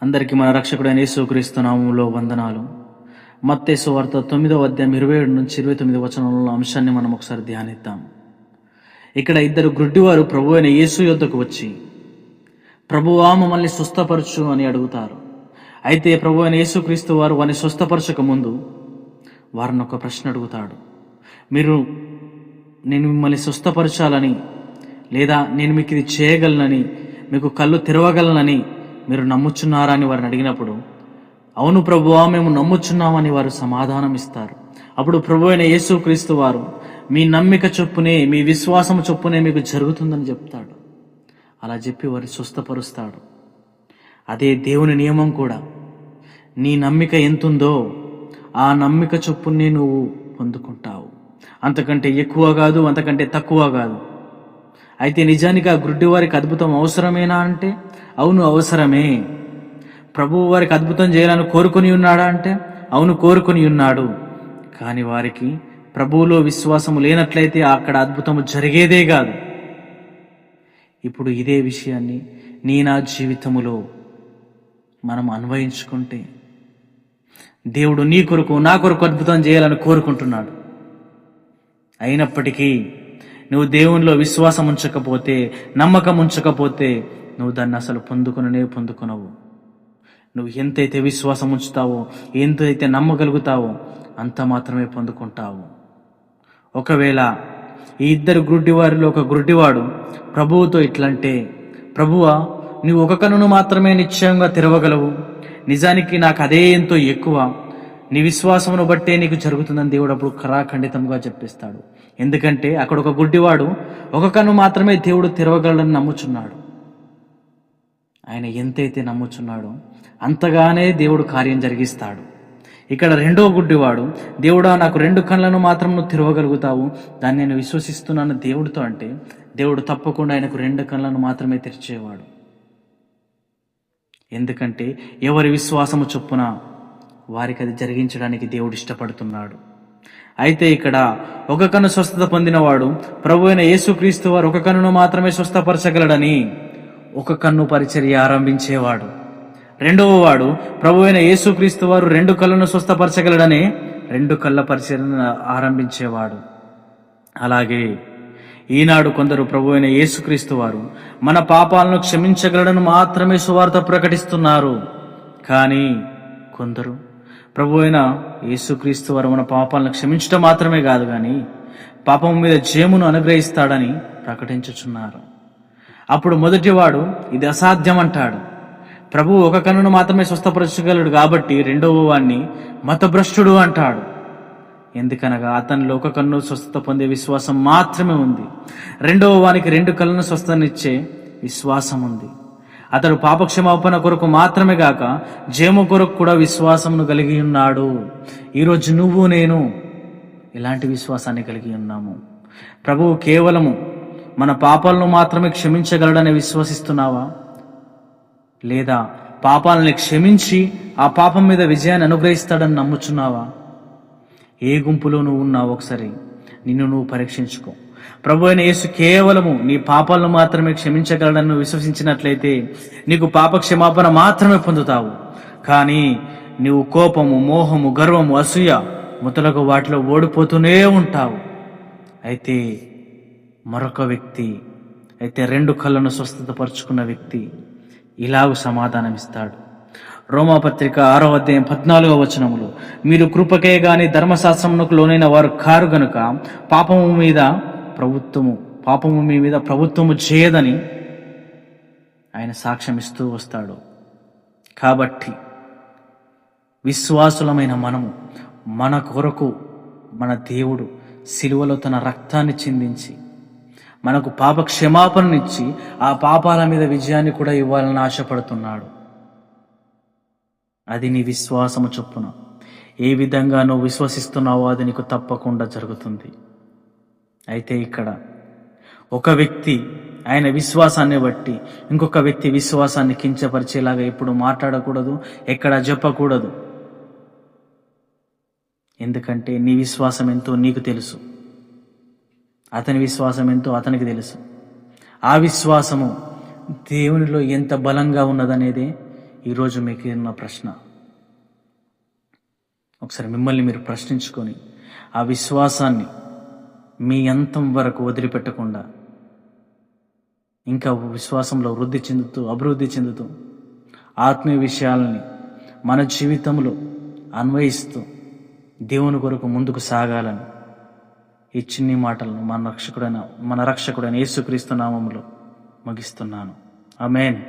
అందరికీ మన రక్షకుడైన యేసుక్రీస్తు నామములో వందనాలు. మత్తయి సువార్త 9వ అధ్యాయం 27 నుంచి 29 వచనంలో అంశాన్ని మనం ఒకసారి ధ్యానిద్దాం. ఇక్కడ ఇద్దరు గ్రుడ్డివారు ప్రభు అయిన యేసు యొద్దకు వచ్చి, ప్రభువా మమ్మల్ని స్వస్థపరచు అని అడుగుతారు. అయితే ప్రభు అయిన యేసుక్రీస్తు వారు వారిని స్వస్థపరచక ముందు వారిని ఒక ప్రశ్న అడుగుతాడు. నేను మిమ్మల్ని స్వస్థపరచాలని, లేదా నేను మీకు ఇది చేయగలనని, మీకు కళ్ళు తెరవగలనని మీరు నమ్ముచున్నారా అని వారిని అడిగినప్పుడు, అవును ప్రభువా మేము నమ్ముచున్నామని వారు సమాధానం ఇస్తారు. అప్పుడు ప్రభు అయిన యేసుక్రీస్తు వారు, మీ నమ్మిక చొప్పునే, మీ విశ్వాసము చొప్పునే మీకు జరుగుతుందని చెప్తాడు. అలా చెప్పి వారిని స్వస్థపరుస్తాడు. అదే దేవుని నియమం కూడా. నీ నమ్మిక ఎంతుందో ఆ నమ్మిక చొప్పునే నువ్వు పొందుకుంటావు. అంతకంటే ఎక్కువ కాదు, అంతకంటే తక్కువ కాదు. అయితే నిజానికి ఆ గుడ్డి వారికి అద్భుతం అవసరమేనా అంటే, అవును అవసరమే. ప్రభువు వారికి అద్భుతం చేయాలని కోరుకొని ఉన్నాడా అంటే, అవును కోరుకొని ఉన్నాడు. కానీ వారికి ప్రభువులో విశ్వాసము లేనట్లయితే అక్కడ అద్భుతము జరిగేదే కాదు. ఇప్పుడు ఇదే విషయాన్ని నా జీవితములో మనం అన్వయించుకుంటే, దేవుడు నీ కొరకు నా కొరకు అద్భుతం చేయాలని కోరుకుంటున్నాడు. అయినప్పటికీ నువ్వు దేవునిలో విశ్వాసం ఉంచకపోతే, నమ్మకం ఉంచకపోతే, నువ్వు దాన్ని అసలు పొందుకొనవు. నువ్వు ఎంతైతే విశ్వాసం ఉంచుతావో, ఎంతైతే నమ్మగలుగుతావో అంత మాత్రమే పొందుకుంటావు. ఒకవేళ ఈ ఇద్దరు గ్రుడ్డివారిలో ఒక గ్రుడ్డివాడు ప్రభువుతో ఇట్లంటే, ప్రభువా నువ్వు ఒక కన్నును మాత్రమే నిశ్చయంగా తెరవగలవు, నిజానికి నాకు అదే ఎంతో ఎక్కువ, నీ విశ్వాసమును బట్టే నీకు జరుగుతుందని దేవుడు అప్పుడు ఖరాఖండితంగా చెప్పిస్తాడు. ఎందుకంటే అక్కడ ఒక గుడ్డివాడు ఒక కన్ను మాత్రమే దేవుడు తెరవగలడని నమ్ముచున్నాడు. ఆయన ఎంతైతే నమ్ముచున్నాడో అంతగానే దేవుడు కార్యం జరిగిస్తాడు. ఇక్కడ రెండో గుడ్డివాడు, దేవుడా నాకు 2 కళ్ళను మాత్రం నువ్వు తెరవగలుగుతావు, దాన్ని నేను విశ్వసిస్తున్నాను దేవుడితో అంటే, దేవుడు తప్పకుండా ఆయనకు 2 కళ్ళను మాత్రమే తెరిచేవాడు. ఎందుకంటే ఎవరి విశ్వాసము చొప్పున వారికి అది జరిగించడానికి దేవుడు ఇష్టపడుతున్నాడు. అయితే ఇక్కడ ఒక కన్ను స్వస్థత పొందినవాడు ప్రభు అయిన యేసుక్రీస్తు వారు ఒక కన్నును మాత్రమే స్వస్థపరచగలడని ఒక కన్ను పరిచర్య ఆరంభించేవాడు. రెండవ వాడు ప్రభు అయిన యేసుక్రీస్తు వారు 2 కళ్ళను స్వస్థపరచగలడని 2 కళ్ళ పరిచర్యను ఆరంభించేవాడు. అలాగే ఈనాడు కొందరు ప్రభు అయిన యేసుక్రీస్తు వారు మన పాపాలను క్షమించగలడని మాత్రమే సువార్త ప్రకటిస్తున్నారు. కానీ కొందరు ప్రభు అయిన యేసుక్రీస్తు వారు మన పాపాలను క్షమించడం మాత్రమే కాదు, కానీ పాపం మీద జయమును అనుగ్రహిస్తాడని ప్రకటించుచున్నారు. అప్పుడు మొదటివాడు ఇది అసాధ్యం అంటాడు. ప్రభు ఒక కన్నును మాత్రమే స్వస్థపరచగలడు కాబట్టి రెండవ వాడిని మతభ్రష్టుడు అంటాడు. ఎందుకనగా అతనిలో ఒక కన్ను స్వస్థత పొందే విశ్వాసం మాత్రమే ఉంది, రెండవ వానికి 2 కళ్ళను స్వస్థనిచ్చే విశ్వాసం ఉంది. అతడు పాపక్షమాపణ కొరకు మాత్రమే గాక జయము కొరకు కూడా విశ్వాసమును కలిగి ఉన్నాడు. ఈరోజు నువ్వు నేను ఇలాంటి విశ్వాసాన్ని కలిగి ఉన్నాము. ప్రభువు కేవలము మన పాపాలను మాత్రమే క్షమించగలడని విశ్వసిస్తున్నావా? లేదా పాపాలని క్షమించి ఆ పాపం మీద విజయాన్ని అనుగ్రహిస్తాడని నమ్ముచున్నావా? ఏ గుంపులో నువ్వు ఉన్నావు ఒకసారి నిన్ను నువ్వు పరీక్షించుకో. ప్రభు అయిన యేసు కేవలము నీ పాపాలను మాత్రమే క్షమించగలడని నువ్వు విశ్వసించినట్లయితే నీకు పాప క్షమాపణ మాత్రమే పొందుతావు. కానీ నీవు కోపము, మోహము, గర్వము, అసూయ మొదలగు వాటిలో ఓడిపోతూనే ఉంటావు. అయితే మరొక వ్యక్తి, 2 కళ్ళను స్వస్థతపరుచుకున్న వ్యక్తి ఇలాగూ సమాధానమిస్తాడు. రోమాపత్రిక 6వ అధ్యాయం 14వ వచనములో, మీరు కృపకే గాని ధర్మశాస్త్రమునకు లోనైన వారు కారు గనుక పాపము మీ మీద ప్రభుత్వము చేయదని ఆయన సాక్ష్యం ఇస్తూ వస్తాడు. కాబట్టి విశ్వాసులమైన మనము మన కొరకు మన దేవుడు సిలువలో తన రక్తాన్ని చిందించి మనకు పాప క్షమాపణనిచ్చి ఆ పాపాల మీద విజయాన్ని కూడా ఇవ్వాలని ఆశపడుతున్నాడు. అది నీ విశ్వాసము చొప్పున ఏ విధంగా నువ్వు విశ్వసిస్తున్నావో అది నీకు తప్పకుండా జరుగుతుంది. అయితే ఇక్కడ ఒక వ్యక్తి ఆయన విశ్వాసాన్ని బట్టి ఇంకొక వ్యక్తి విశ్వాసాన్ని కించపరిచేలాగా ఎప్పుడు మాట్లాడకూడదు, ఎక్కడ చెప్పకూడదు. ఎందుకంటే నీ విశ్వాసం ఎంతో నీకు తెలుసు, అతని విశ్వాసం ఎంతో అతనికి తెలుసు. ఆ విశ్వాసము దేవునిలో ఎంత బలంగా ఉన్నదనేదే ఈరోజు మీకు ఉన్న ప్రశ్న. ఒకసారి మిమ్మల్ని మీరు ప్రశ్నించుకొని ఆ విశ్వాసాన్ని మీ అంతం వరకు వదిలిపెట్టకుండా ఇంకా విశ్వాసంలో అభివృద్ధి చెందుతూ ఆత్మీయ విషయాలని మన జీవితంలో అన్వయిస్తూ దేవుని కొరకు ముందుకు సాగాలని ఈ చిన్ని మాటలను మన రక్షకుడైన యేసుక్రీస్తు నామములో ముగిస్తున్నాను. ఆమేన్.